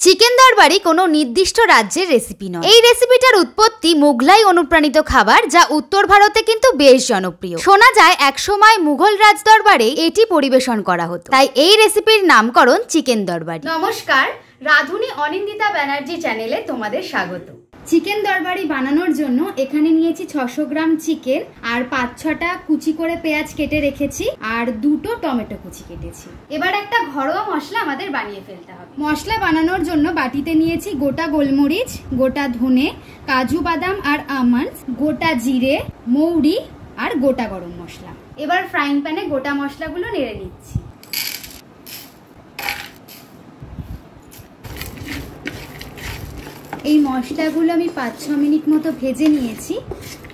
Chicken দরবারি কোনো নির্দিষ্ট রাজ্যের রেসিপি নয়। এই রেসিপিটার উৎপত্তি মুঘলাই অনুপ্রাণিত খাবার, যা উত্তর ভারতে কিন্তু বেশ জনপ্রিয়। শোনা যায় একসময় মুঘল রাজ দরবারে এটি পরিবেশন করা হতো, তাই এই রেসিপির নামকরণ চিকেন দরবারি। নমস্কার, রাধুনী অনিন্দিতা ব্যানার্জি চ্যানেলে তোমাদের স্বাগত। চিকেন দরবারি বানানোর জন্য এখানে নিয়েছি 600 গ্রাম চিকেন, আর 5-6টা কুচি করে পেঁয়াজ কেটে রেখেছি, আর 2টো টমেটো কুচি কেটেছি। এবার একটা ঘরোয়া মশলা আমাদের বানিয়ে ফেলতে হবে। মশলা বানানোর জন্য বাটিতে নিয়েছি গোটা গোলমরিচ, গোটা ধনে, কাজু বাদাম আর আমন্ডস, গোটা জিরে, মৌরি আর গোটা গরম মশলা। এবার ফ্রাইং প্যানে গোটা মশলাগুলো নেড়ে নিচ্ছি। এই মশলাগুলো আমি 5-6 মিনিট মতো ভেজে নিয়েছি,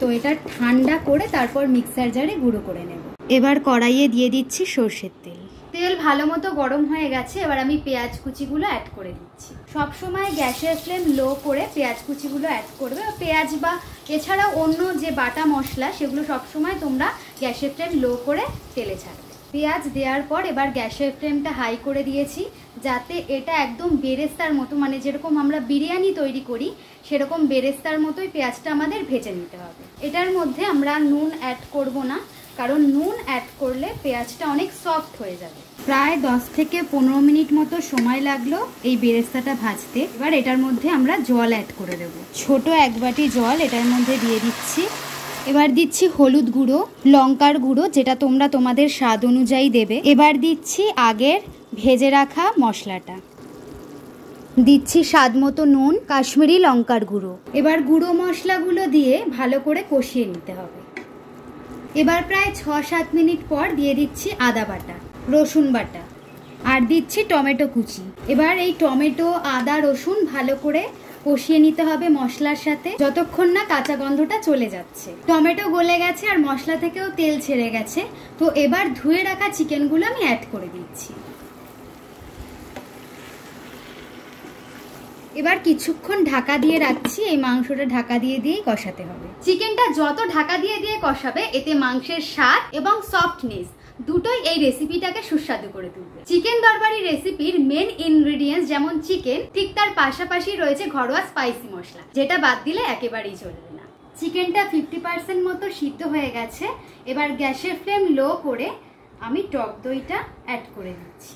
তো এটা ঠান্ডা করে তারপর মিক্সার জারে গুঁড়ো করে নেব। এবার কড়াইয়ে দিয়ে দিচ্ছি সরষের তেল। তেল ভালো মতো গরম হয়ে গেছে, এবার আমি পেঁয়াজ কুচিগুলো অ্যাড করে দিচ্ছি। সবসময় গ্যাসের ফ্লেম লো করে পেঁয়াজ কুচিগুলো অ্যাড করবে। পেঁয়াজ বা এছাড়াও অন্য যে বাটা মশলা সেগুলো সবসময় তোমরা গ্যাসের ফ্লেম লো করে তেলে ছাড়বে। পেঁয়াজ দেওয়ার পর এবার গ্যাসের ফ্লেমটা হাই করে দিয়েছি, যাতে এটা একদম বেরেস্তার মতো, মানে যেরকম আমরা বিরিয়ানি তৈরি করি সেরকম বেরেস্তার মতোই পেঁয়াজটা আমাদের ভেজে নিতে হবে। এটার মধ্যে আমরা নুন অ্যাড করব না, কারণ নুন অ্যাড করলে পেঁয়াজটা অনেক সফট হয়ে যাবে। প্রায় 10 থেকে 15 মিনিট মতো সময় লাগলো এই বেরেস্তাটা ভাজতে। এবার এটার মধ্যে আমরা জল অ্যাড করে দেবো। ছোট 1 বাটি জল এটার মধ্যে দিয়ে দিচ্ছি। এবার দিচ্ছি হলুদ গুঁড়ো, লঙ্কার গুঁড়ো, যেটা তোমরা তোমাদের স্বাদ অনুযায়ী দেবে। এবার দিচ্ছি আগের ভেজে রাখা মশলাটা, দিচ্ছি স্বাদ মতো নুন, কাশ্মীরি লঙ্কার গুঁড়ো। এবার গুঁড়ো মশলাগুলো দিয়ে ভালো করে কষিয়ে নিতে হবে। এবার প্রায় 6-7 মিনিট পর দিয়ে দিচ্ছি আদা বাটা, রসুন বাটা, আর দিচ্ছি টমেটো কুচি। এবার এই টমেটো, আদা, রসুন ভালো করে কষিয়ে নিতে হবে মশলার সাথে, যতক্ষণ না কাঁচা গন্ধটা চলে যাচ্ছে। টমেটো গলে গেছে আর মশলা থেকেও তেল ছেড়ে গেছে, তো এবার ধুয়ে রাখা চিকেনগুলো আমি অ্যাড করে দিচ্ছি। এবার কিছুক্ষণ ঢাকা দিয়ে রাখছি। এই মাংসটা ঢাকা দিয়ে দিয়েই কষাতে হবে। চিকেনটা যত ঢাকা দিয়ে দিয়ে কষাবে, এতে মাংসের স্বাদ এবং সফটনেস দুটোই এই রেসিপিটাকে সুস্বাদু করে তুলবে। চিকেন দরবারি রেসিপির মেন ইনগ্রেডিয়েন্টস যেমন চিকেন, ঠিক তার পাশাপাশি রয়েছে ঘরোয়া স্পাইসি মশলা, যেটা বাদ দিলে একেবারেই চলবে না। চিকেনটা 50% মতো সিদ্ধ হয়ে গেছে। এবার গ্যাসের ফ্লেম লো করে আমি টক দইটা অ্যাড করে দিচ্ছি।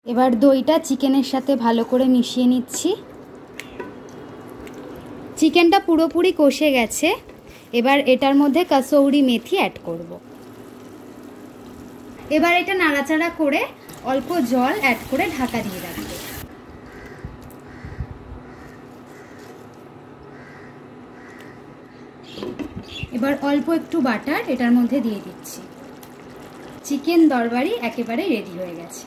এবার দইটা চিকেনের সাথে ভালো করে মিশিয়ে নিচ্ছি। চিকেনটা পুরোপুরি কষে গেছে। এবার এটার মধ্যে কাসৌরি মেথি অ্যাড করব। এবার এটা নাড়াচাড়া করে অল্প জল অ্যাড করে ঢাকা দিয়ে রাখবো। এবার অল্প একটু বাটার এটার মধ্যে দিয়ে দিচ্ছি। চিকেন দরবারি একেবারে রেডি হয়ে গেছে।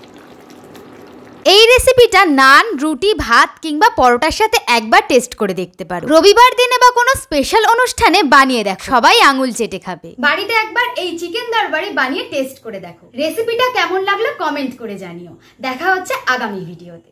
এই রেসিপিটা নান, রুটি, ভাত কিংবা পরোটার সাথে একবার টেস্ট করে দেখতে পারো। রবিবার দিনে বা কোনো স্পেশাল অনুষ্ঠানে বানিয়ে দেখো, সবাই আঙুল চেটে খাবে। বাড়িতে একবার এই চিকেন দরবারি বানিয়ে টেস্ট করে দেখো। রেসিপিটা কেমন লাগলো কমেন্ট করে জানিও। দেখা হচ্ছে আগামী ভিডিওতে।